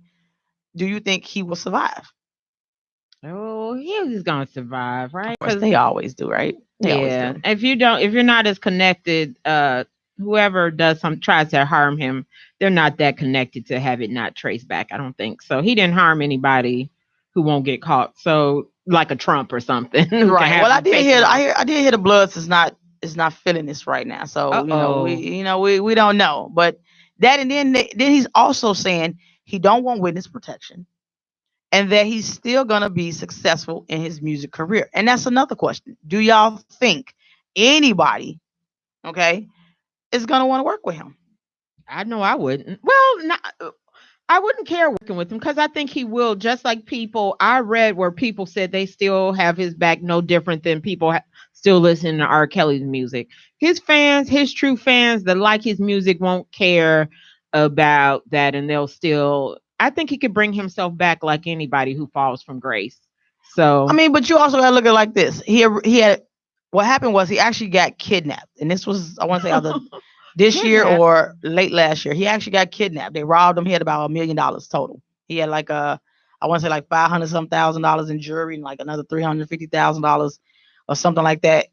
do you think he will survive? Oh, he's gonna survive, Of right? course, Because they always do, right? They always yeah, do. if you're not as connected, whoever does some tries to harm him, they're not that connected to have it not traced back. I don't think so. He didn't harm anybody who won't get caught. So like a Trump or something, who can Right. have Well, his paper off. I did hear the Bloods is not feeling this right now. Uh So oh. we don't know. But that and then he's also saying he don't want witness protection and that he's still gonna be successful in his music career. And that's another question. Do y'all think anybody, okay, is gonna want to work with him? I know I wouldn't. Well, not, I wouldn't care working with him because I think he will. Just like people I read where people said they still have his back, no different than people still listening to R. Kelly's music. His fans, his true fans that like his music, won't care about that, and they'll still. I think he could bring himself back like anybody who falls from grace. I So mean, but you also gotta look at it like this. He had what happened was he actually got kidnapped, and this was I want to say either this year kidnap. or late last year. He actually got kidnapped. They robbed him. He had about $1 million total. He had like I want to say like 500 some $1,000 in jewelry and like another $350,000 or something like that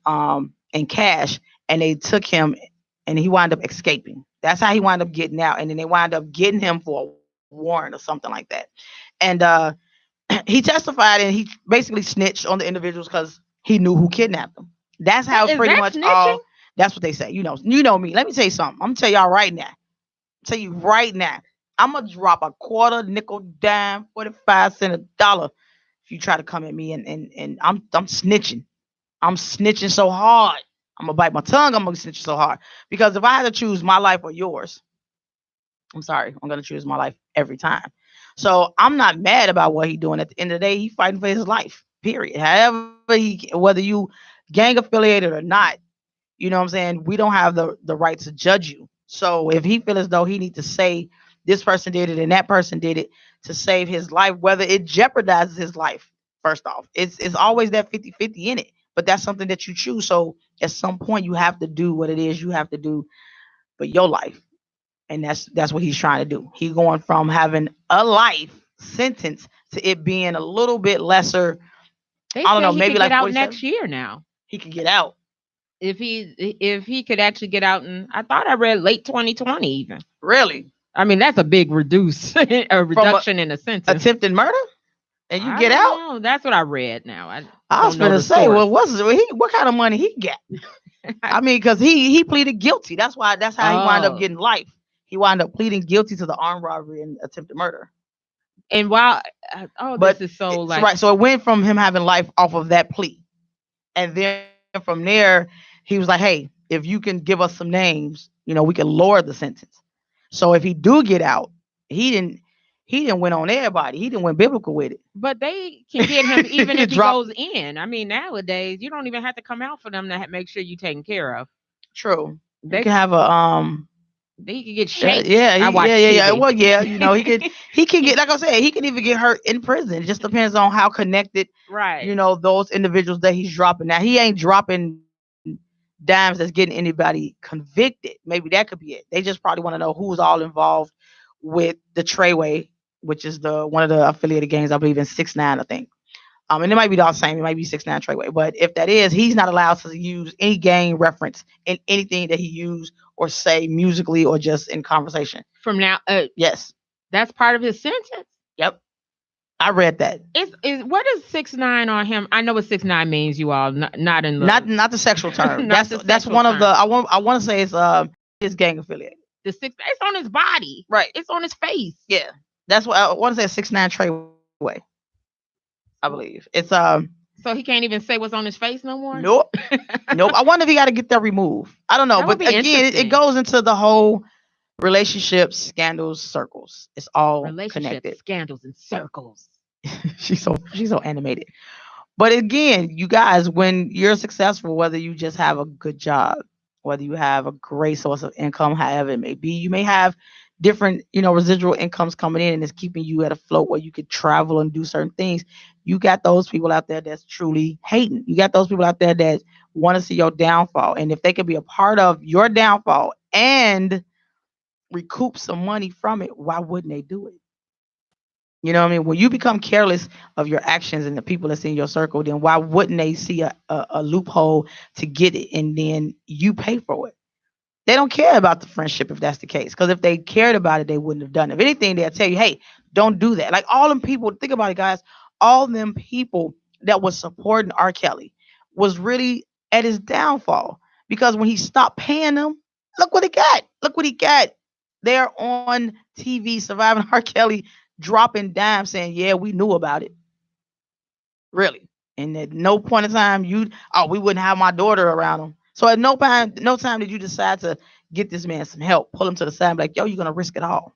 in cash. And they took him, and he wound up escaping. That's how he wound up getting out. And then they wound up getting him for a warrant or something like that. And he testified and he basically snitched on the individuals because he knew who kidnapped them. That's how Is pretty that much snitching? all. That's what they say. You know me. Let me tell you something. I'm gonna tell y'all right now. Tell you right now. I'm gonna drop a quarter, nickel, dime, 45 cent, a dollar if you try to come at me and I'm snitching. I'm snitching so hard. I'm gonna bite my tongue. I'm gonna snitch so hard because if I had to choose my life or yours, I'm sorry, I'm gonna choose my life every time. So I'm not mad about what he's doing. At the end of the day, he's fighting for his life. Period. However whether you gang affiliated or not, you know what I'm saying? We don't have the right to judge you. So if he feel as though he need to say this person did it and that person did it to save his life, whether it jeopardizes his life, first off, it's always that 50-50 in it. But that's something that you choose. So at some point you have to do what it is you have to do for your life. And that's what he's trying to do. He's going from having a life sentence to it being a little bit lesser. They I don't say know, he maybe could get like out 47. next year now. He could get out. If he could actually get out, and I thought I read late 2020 even. Really? I mean, that's a big a reduction in a sentence. Attempted murder? And you I get don't out? know. That's what I read now. I was don't know gonna the say, source. well, what kind of money he got? I mean, because he pleaded guilty. That's how he wound up Oh. getting life. He wound up pleading guilty to the armed robbery and attempted murder. And while But this is so it's like right. So it went from him having life off of that plea, and then from there he was like, "Hey, if you can give us some names, we can lower the sentence." So if he do get out, he didn't win on everybody. He didn't win biblical with it. but they can get him even if he Drop. goes in. I mean, nowadays you don't even have to come out for them to make sure you're taken care of. True. You They can have a they can get shaped. yeah, I watch yeah. TV. Well, yeah, he can get, like I said, he can even get hurt in prison. It just depends on how connected, Right. those individuals that he's dropping. Now he ain't dropping dimes that's getting anybody convicted. Maybe that could be it. They just probably want to know who's all involved with the Treyway, which is the one of the affiliated gangs, I believe in 6ix9ine, I think. And it might be all the same. It might be 6ix9ine Treyway. But if that is, he's not allowed to use any gang reference in anything that he use or say musically or just in conversation. From now, Yes. that's part of his sentence. Yep. I read that. Is what is 6ix9ine on him? I know what 6ix9ine means. You all not in the Not the sexual term. Not that's the that's sexual one of term. the I want to say it's his gang affiliated. the six. It's on his body. Right. It's on his face. Yeah. That's what I want to say 6ix9ine Treyway. I believe. It's So he can't even say what's on his face no more. nope. Nope. I wonder if he got to get that removed. I don't know. That would But be again, it interesting. goes into the whole relationships, scandals, circles. It's all Relationships, connected. scandals, and circles. she's so animated. But again, you guys, when you're successful, whether you just have a good job, whether you have a great source of income, however it may be, you may have different, residual incomes coming in and it's keeping you at a float where you could travel and do certain things. You got those people out there that's truly hating. You got those people out there that want to see your downfall. And if they could be a part of your downfall and recoup some money from it, why wouldn't they do it? You know what I mean? When you become careless of your actions and the people that's in your circle, then why wouldn't they see a loophole to get it and then you pay for it? They don't care about the friendship if that's the case. Because if they cared about it, they wouldn't have done it. If anything, they'll tell you, hey, don't do that. Like all them people, think about it, guys. All them people that was supporting R. Kelly was really at his downfall. Because when he stopped paying them, look what he got. Look what he got. They're on TV surviving R. Kelly, dropping dimes saying, yeah, we knew about it. Really. And at no point in time we wouldn't have my daughter around him. So at no time did you decide to get this man some help, pull him to the side and be like, yo, you're gonna risk it all.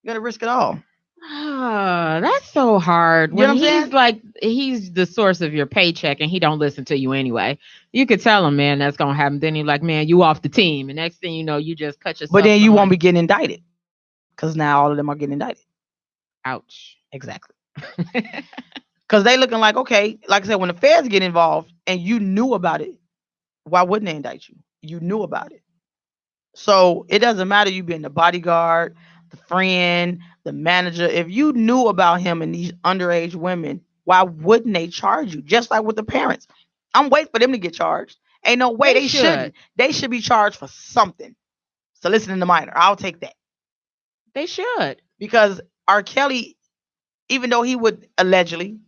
You're gonna risk it all. That's so hard. You know When what I'm he's saying? like he's the source of your paycheck and he don't listen to you anyway. You could tell him, man, that's gonna happen. Then he's like, man, you off the team. And next thing you know, you just cut yourself. But then you some won't money. be getting indicted. Because now all of them are getting indicted. Ouch. Exactly. Because they looking like, okay, like I said, when the feds get involved and you knew about it, why wouldn't they indict you? You knew about it. So it doesn't matter you being the bodyguard, the friend, the manager. If you knew about him and these underage women, why wouldn't they charge you? Just like with the parents. I'm waiting for them to get charged. Ain't no way they shouldn't. They should be charged for something. Soliciting the minor. I'll take that. They should. Because R. Kelly, even though he would allegedly,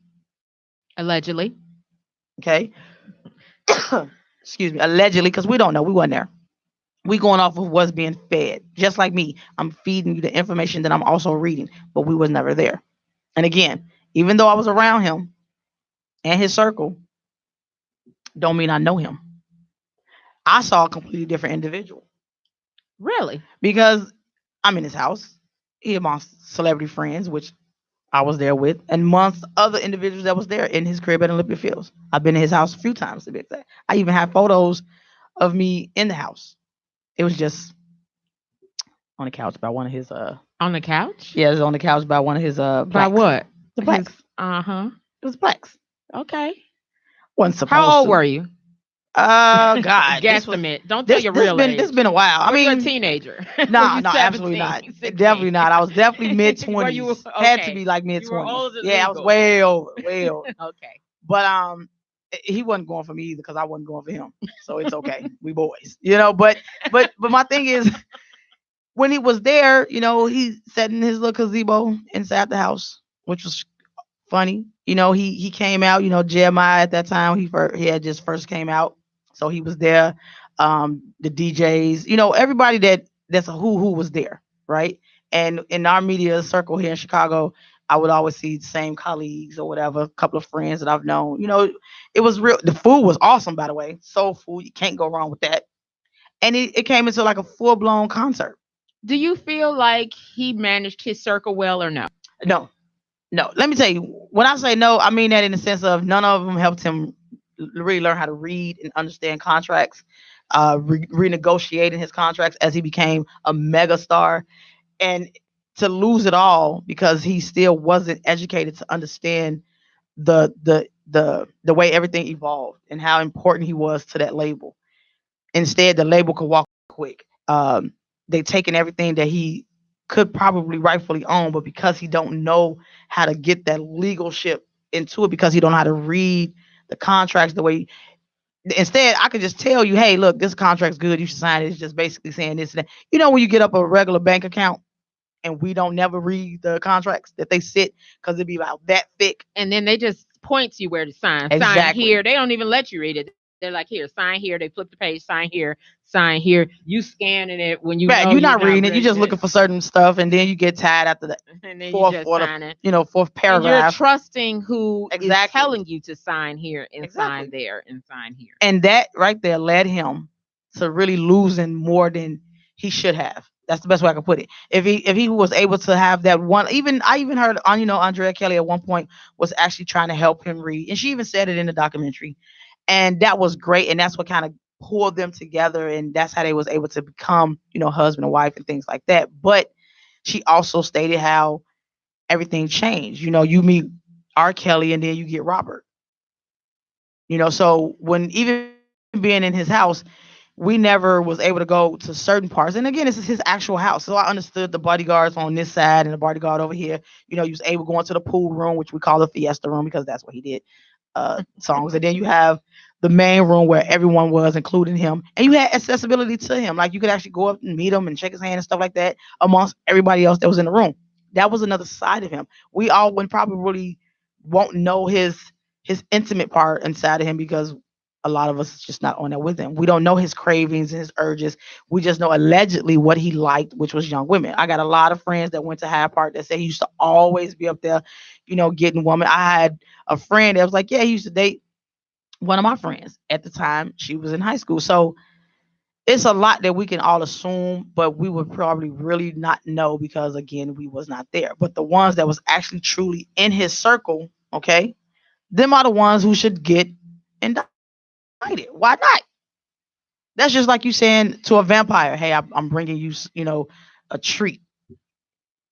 okay, excuse me, allegedly, because we don't know, we weren't there. We going off of what's being fed. Just like me, I'm feeding you the information that I'm also reading, but we was never there. And again, Even though I was around him and his circle, don't mean I know him. I saw a completely different individual Really? because I'm in his house. He amongst celebrity friends, which I was there with, and amongst other individuals that was there in his crib at Olympia Fields. I've been in his house a few times to be exact. I even have photos of me in the house. It was just on the couch by one of his On the couch? yeah, it was on the couch by one of his By plaques. what? The His plaques. uh-huh. It was plaques. Okay. Wasn't supposed How old to. were you? God. Guesstimate. Don't tell your real age. This been a while. I Were you a mean, teenager? Were nah, you no, absolutely 17, not. 16? Definitely not. I was definitely mid Were you twenties. Had to okay? be like mid You were 20s. older Yeah, I was legal. way over, way over. Okay. But he wasn't going for me either because I wasn't going for him. So it's okay. We boys, you know. But my thing is, when he was there, you know, he sat in his little gazebo inside the house, which was funny. You know, he came out. You know, Jeremiah at that time he had just first came out, so he was there. The DJs, you know, everybody that's a who was there, right? And in our media circle here in Chicago, I would always see the same colleagues or whatever, a couple of friends that I've known. You know, it was real. The food was awesome, by the way, soul food. You can't go wrong with that. And it came into like a full blown concert. Do you feel like he managed his circle well or no? No, no. Let me tell you, when I say no, I mean that in the sense of none of them helped him really learn how to read and understand contracts, renegotiating his contracts as he became a mega star, and to lose it all because he still wasn't educated to understand the way everything evolved and how important he was to that label. Instead, the label could walk quick. They taken everything that he could probably rightfully own, but because he don't know how to get that legal ship into it, because he don't know how to read the contracts the way. Instead, I could just tell you, hey, look, this contract's good. You should sign it. It's just basically saying this and that. You know, when you get up a regular bank account and we don't never read the contracts that they sit because it'd be about that thick. And then they just point to you where to sign. Sign Exactly. here. They don't even let you read it. They're like, here, sign here. They flip the page, sign here, sign here. You scanning it when you Right, know you're you're not not reading it. You're ready just to, looking for certain stuff, and then you get tired after the and then you fourth just or the sign it. fourth And you're paragraph. trusting who is Exactly. telling you to sign here and sign Exactly. there and sign here. And that right there led him to really losing more than he should have. That's the best way I can put it. If he was able to have that one, even I even heard on Andrea Kelly at one point was actually trying to help him read, and she even said it in the documentary, and that was great, and that's what kind of pulled them together, and that's how they was able to become husband and wife and things like that. But she also stated how everything changed. You meet R. Kelly and then you get Robert. So when even being in his house, we never was able to go to certain parts. And again, this is his actual house. So I understood the bodyguards on this side and the bodyguard over here. You was able to go into the pool room, which we call the fiesta room because that's what he did songs. And then you have the main room where everyone was, including him. And you had accessibility to him. Like you could actually go up and meet him and shake his hand and stuff like that amongst everybody else that was in the room. That was another side of him. We all would probably really won't know his intimate part inside of him because a lot of us is just not on that with him. We don't know his cravings and his urges. We just know allegedly what he liked, which was young women. I got a lot of friends that went to Hyde Park that said he used to always be up there, getting women. I had a friend that was like, yeah, he used to date one of my friends at the time. She was in high school. So it's a lot that we can all assume, but we would probably really not know because again, we was not there. But the ones that was actually truly in his circle, okay, them are the ones who should get indicted. Why not? That's just like you saying to a vampire, "Hey, I'm bringing you, a treat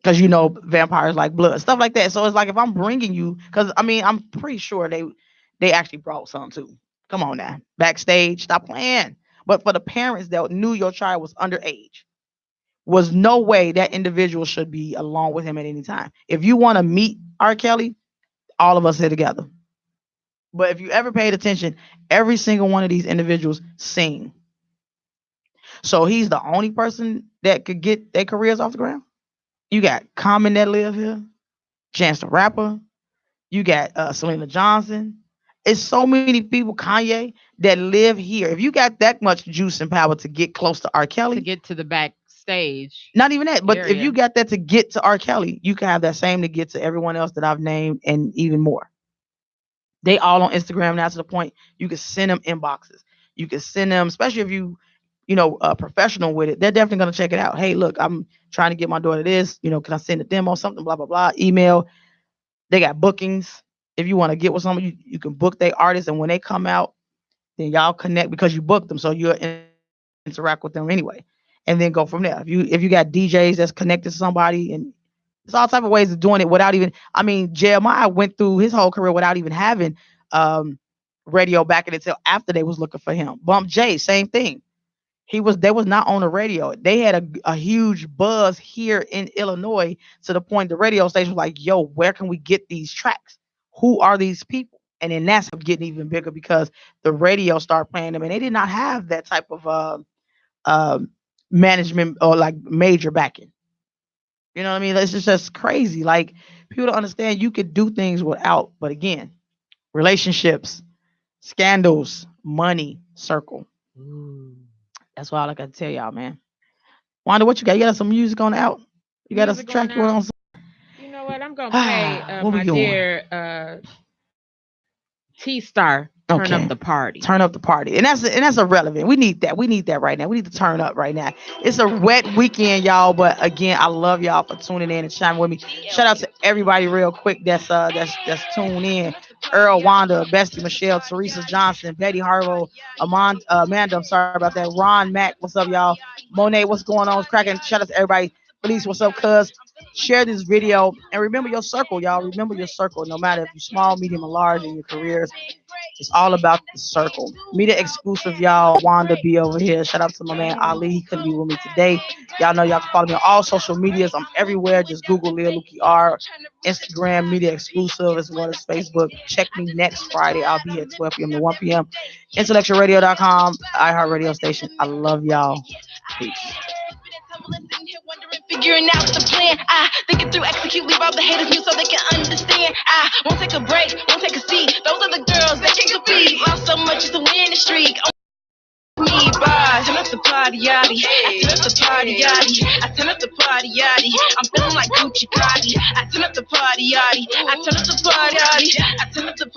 because vampires like blood, stuff like that." So it's like if I'm bringing you, because I mean, I'm pretty sure they actually brought some too. Come on now, backstage, stop playing. But for the parents that knew your child was underage, was no way that individual should be along with him at any time. If you want to meet R. Kelly, all of us here together. But if you ever paid attention, every single one of these individuals sing. So he's the only person that could get their careers off the ground. You got Common that live here, Chance the Rapper. You got Selena Johnson. It's so many people, Kanye, that live here. If you got that much juice and power to get close to R. To Kelly, get to the back stage Not even that, but if you area. got that to get to R. Kelly, you can have that same to get to everyone else that I've named and even more. They all on Instagram now to the point you can send them inboxes. You can send them, especially if you professional with it. They're definitely gonna check it out. Hey, look, I'm trying to get my daughter this. Can I send a demo, something, blah blah blah. Email. They got bookings. If you want to get with somebody, you can book their artists, and when they come out, then y'all connect because you booked them, so you'll interact with them anyway, and then go from there. If you got DJs that's connected to somebody, and there's all type of ways of doing it without even. I mean, Jeremiah went through his whole career without even having um, radio back in until after they was looking for him. Bump J, same thing. They was not on the radio. They had a huge buzz here in Illinois to the point the radio station was like, "Yo, where can we get these tracks? Who are these people?" And then that's getting even bigger because the radio started playing them, and they did not have that type of um management or like major backing. You know what I mean? It's just crazy. Like people don't understand you could do things without, but again, relationships, scandals, money, circle. Ooh. That's all I gotta tell y'all, man. Wanda, what you got? You got some music on out? You got a Music going track you want out. on? You know what? I'm gonna play What we my doing? dear T Star. Turn up Okay. the party. Turn up the party. And that's irrelevant. We need that. We need that right now. We need to turn up right now. It's a wet weekend, y'all. But again, I love y'all for tuning in and shining with me. Shout out to everybody real quick that's tuned in. Earl, Wanda, Bestie, Michelle, Teresa Johnson, Betty Harlow, Amanda, I'm sorry about that. Ron Mack, what's up, y'all? Monet, what's going on? It's cracking. Shout out to everybody. Please, what's up, cuz? Share this video and remember your circle, y'all. Remember your circle, no matter if you're small, medium, or large in your careers. It's all about the circle. Media exclusive, y'all. Wanda B over here. Shout out to my man Ali. He couldn't be with me today. Y'all know y'all can follow me on all social medias. I'm everywhere. Just Google Leah Luki R. Instagram, Media Exclusive, as well as Facebook. Check me next Friday. I'll be at 12 p.m. to 1 p.m. IntellectualRadio.com, iHeartRadio station. I love y'all. Peace. Figuring out the plan, think it through, execute, leave all the haters mute so they can understand. I won't take a break, won't take a seat. Those are the girls that can't compete. Lost so much just to win the streak. Me, bye. Turn up the party, yachty. I turn up the party, yachty. I turn up the party, yachty. I'm feeling like Gucci Gotti. I turn up the party, yachty. I turn up the party, yachty. I turn up the party.